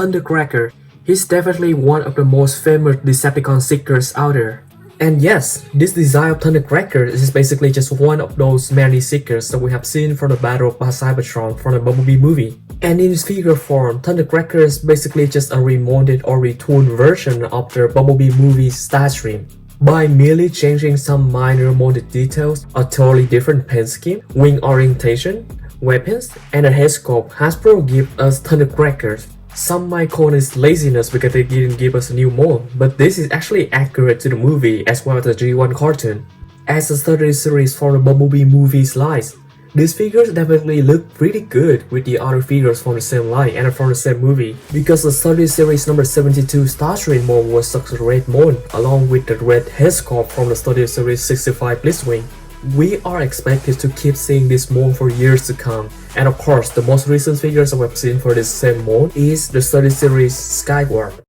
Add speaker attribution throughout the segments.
Speaker 1: Thundercracker. He's definitely one of the most famous Decepticon seekers out there. And yes, this design of Thundercracker is basically just one of those many seekers that we have seen from the Battle of Cybertron from the Bumblebee movie. And in its figure form, Thundercracker is basically just a remolded or retooled version of the Bumblebee movie's Starscream. By merely changing some minor molded details, a totally different paint scheme, wing orientation, weapons, and a head sculpt, Hasbro give us Thundercrackers. Some might call this laziness because they didn't give us a new mold, but this is actually accurate to the movie as well as the G1 cartoon. As the study series for the Bumblebee movie slides, these figures definitely look pretty good with the other figures from the same line and from the same movie, because the study series number 72 Starscream mold was such a red mold along with the red head sculpt from the study series 65 Blitzwing. We are expected to keep seeing this mold for years to come, and of course the most recent figures we've seen for this same mold is the study series Skywarp.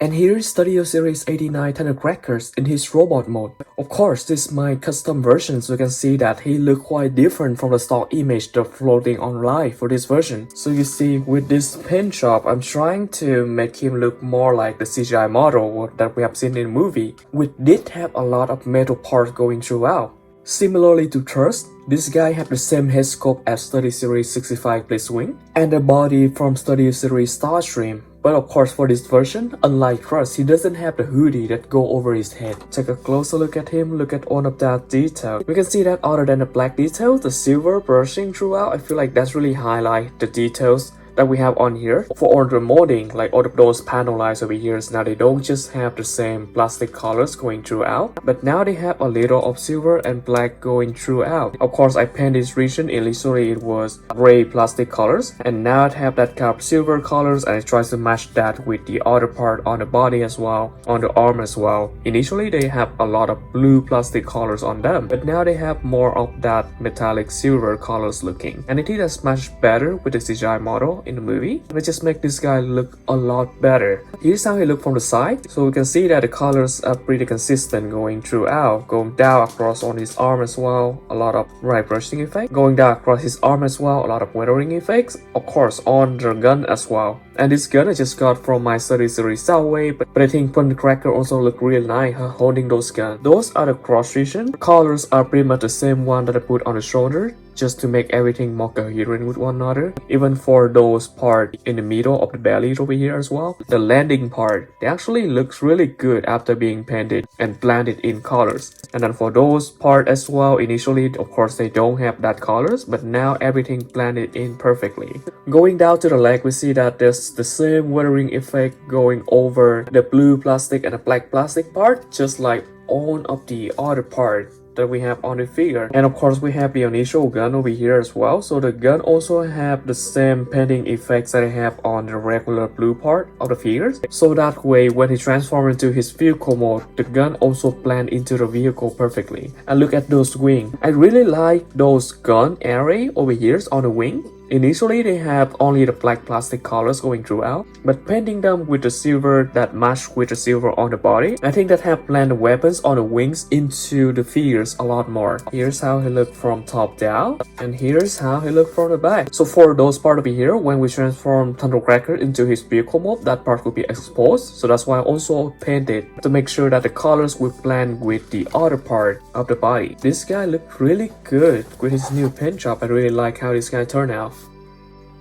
Speaker 1: And here is Studio Series 89 Thundercrackers in his robot mode. Of course, this is my custom version, so you can see that he looks quite different from the stock image that's floating online for this version. So you see, with this paint job, I'm trying to make him look more like the CGI model that we have seen in the movie, which did have a lot of metal parts going throughout. Similarly to Thirst, this guy had the same head sculpt as Study Series 65 Blitzwing and the body from Study Series Starscream. But of course for this version, unlike Thirst, he doesn't have the hoodie that go over his head. Take a closer look at him, look at all of that detail. We can see that other than the black details, the silver brushing throughout, I feel like that's really highlight the details that we have on here. For all the molding, like all of those panel lines over here, now they don't just have the same plastic colors going throughout, but now they have a little of silver and black going throughout. Of course, I painted this region, initially it was gray plastic colors, and now it have that kind of silver colors, and I try to match that with the other part on the body as well, on the arm as well. Initially they have a lot of blue plastic colors on them, but now they have more of that metallic silver colors looking, and I think that's much better with the CGI model in the movie. Let's just make this guy look a lot better. Here's how he look from the side. So we can see that the colors are pretty consistent going throughout, going down across on his arm as well, a lot of bright brushing effect, going down across his arm as well, a lot of weathering effects, of course on the gun as well. And this gun I just got from my study series Soundwave, but I think Thundercracker also look real nice holding those guns. Those are the cross region. The colors are pretty much the same one that I put on the shoulder, just to make everything more coherent with one another. Even for those part in the middle of the belly over here as well, the landing part, they actually looks really good after being painted and blended in colors. And then for those part as well, initially of course they don't have that colors, but now everything blended in perfectly. Going down to the leg, we see that there's the same weathering effect going over the blue plastic and the black plastic part, just like all of the other part that we have on the figure. And of course we have the initial gun over here as well, so the gun also have the same painting effects that I have on the regular blue part of the figures, so that way when he transforms into his vehicle mode, the gun also blend into the vehicle perfectly. And look at those wings. I really like those gun array over here on the wing. Initially they have only the black plastic colors going throughout, but painting them with the silver that match with the silver on the body, I think that have blend the weapons on the wings into the figures a lot more. Here's how he look from top down, and here's how he look from the back. So for those part over here, when we transform Thundercracker into his vehicle mode, that part will be exposed, so that's why I also painted to make sure that the colors will blend with the other part of the body. This guy looked really good with his new paint job. I really like how this guy turned out.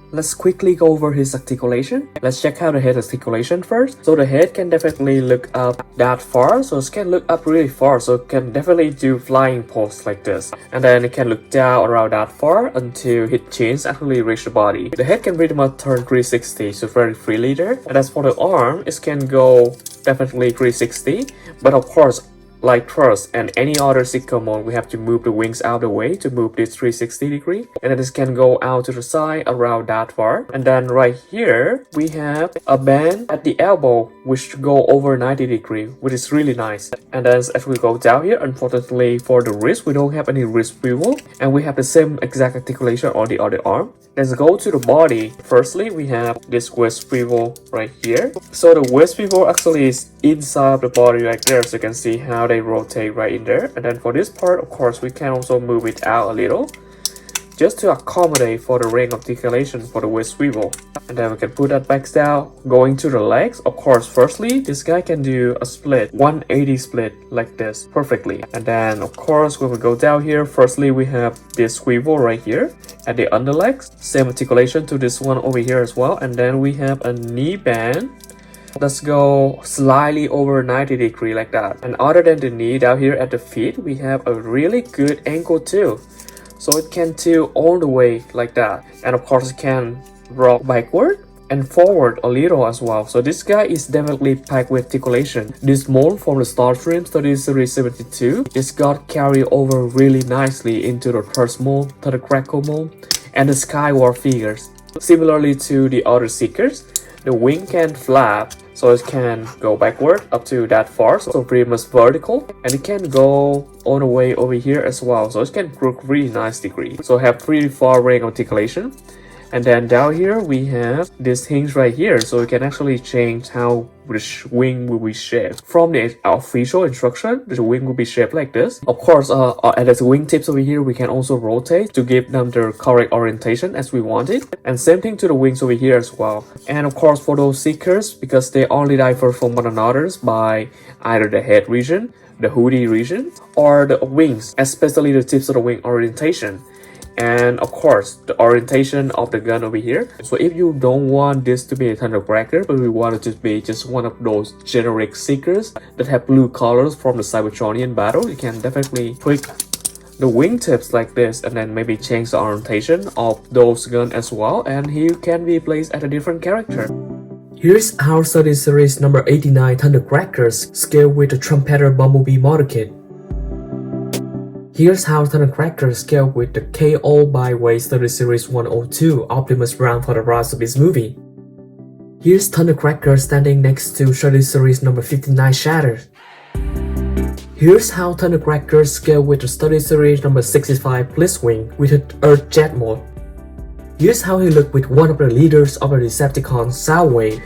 Speaker 1: Let's quickly go over his articulation. Let's check out the head articulation first. So the head can definitely look up that far, so it can look up really far, so it can definitely do flying pose like this. And then it can look down around that far until his chins actually reach the body. The head can pretty much turn 360, so very freely there. And as for the arm, it can go definitely 360, but of course like Trust and any other sitcom mode, we have to move the wings out of the way to move this 360 degree, and then this can go out to the side around that far. And then right here we have a band at the elbow which go over 90 degree, which is really nice. And then as we go down here, unfortunately for the wrist, we don't have any wrist swivel, and we have the same exact articulation on the other arm. Let's go to the body. Firstly, we have this waist swivel right here. So the waist swivel actually is inside of the body right there, so you can see how they rotate right in there. And then for this part, of course, we can also move it out a little just to accommodate for the ring articulation for the waist swivel. And then we can put that back down. Going to the legs, of course, firstly, this guy can do a split, 180 split like this perfectly. And then, of course, when we go down here, firstly, we have this swivel right here at the underlegs. Same articulation to this one over here as well. And then we have a knee band. Let's go slightly over 90 degree like that. And other than the knee, down here at the feet, we have a really good ankle too. So it can tilt all the way like that. And of course it can rock backward and forward a little as well. So this guy is definitely packed with articulation. This mold from the Starscream 30 Series 72 is got carried over really nicely into the first mold, Thundercracker mold, and the Skyward figures. Similarly to the other Seekers, the wing can flap, so it can go backward up to that far, so pretty much vertical, and it can go all the way over here as well, so it can crook really nice degree. So have pretty far range articulation. And then down here we have this hinge right here, so we can actually change how the wing will be shaped. From the official instruction, the wing will be shaped like this. Of course, at the wingtips over here, we can also rotate to give them the correct orientation as we want it. And same thing to the wings over here as well. And of course, for those Seekers, because they only differ from one another by either the head region, the hoodie region, or the wings, especially the tips of the wing orientation. And of course, the orientation of the gun over here. So if you don't want this to be a Thundercracker, but we want it to be just one of those generic Seekers that have blue colors from the Cybertronian battle, you can definitely tweak the wingtips like this and then maybe change the orientation of those guns as well, and he can be placed at a different character.
Speaker 2: Here's our 30 series number 89 Thundercrackers scaled with the Trumpeter Bumblebee model kit. Here's how Thundercracker scaled with the KO by Waste 30 Series 102 Optimus Prime for the Rise of this movie. Here's Thundercracker standing next to 30 Series number 59 Shatter. Here's how Thundercracker scaled with the 30 Series number 65 Blitzwing with an Earth Jet mode. Here's how he looked with one of the leaders of the Decepticons, Soundwave.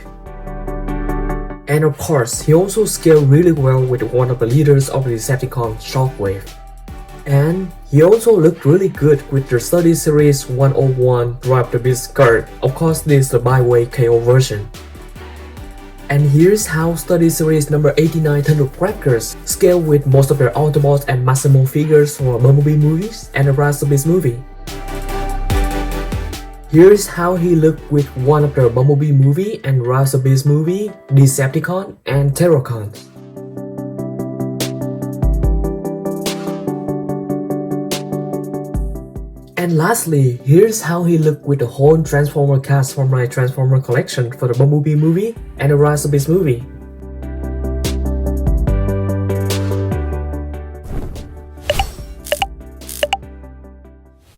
Speaker 2: And of course, he also scaled really well with one of the leaders of the Decepticons, Shockwave. And he also looked really good with the 30 Series 101 Drive the Beast card. Of course, this is the by-way KO version. And here's how 30 Series number 89 Thundercrackers scale with most of their Autobots and Massimo figures for Bumblebee movies and the Rise of Beast movie. Here's how he looked with one of the Bumblebee movie and Rise of Beast movie, Decepticon and Terrorcons. And lastly, here's how he looked with the whole Transformer cast from my Transformer collection for the Bumblebee movie and the Rise of Beast movie.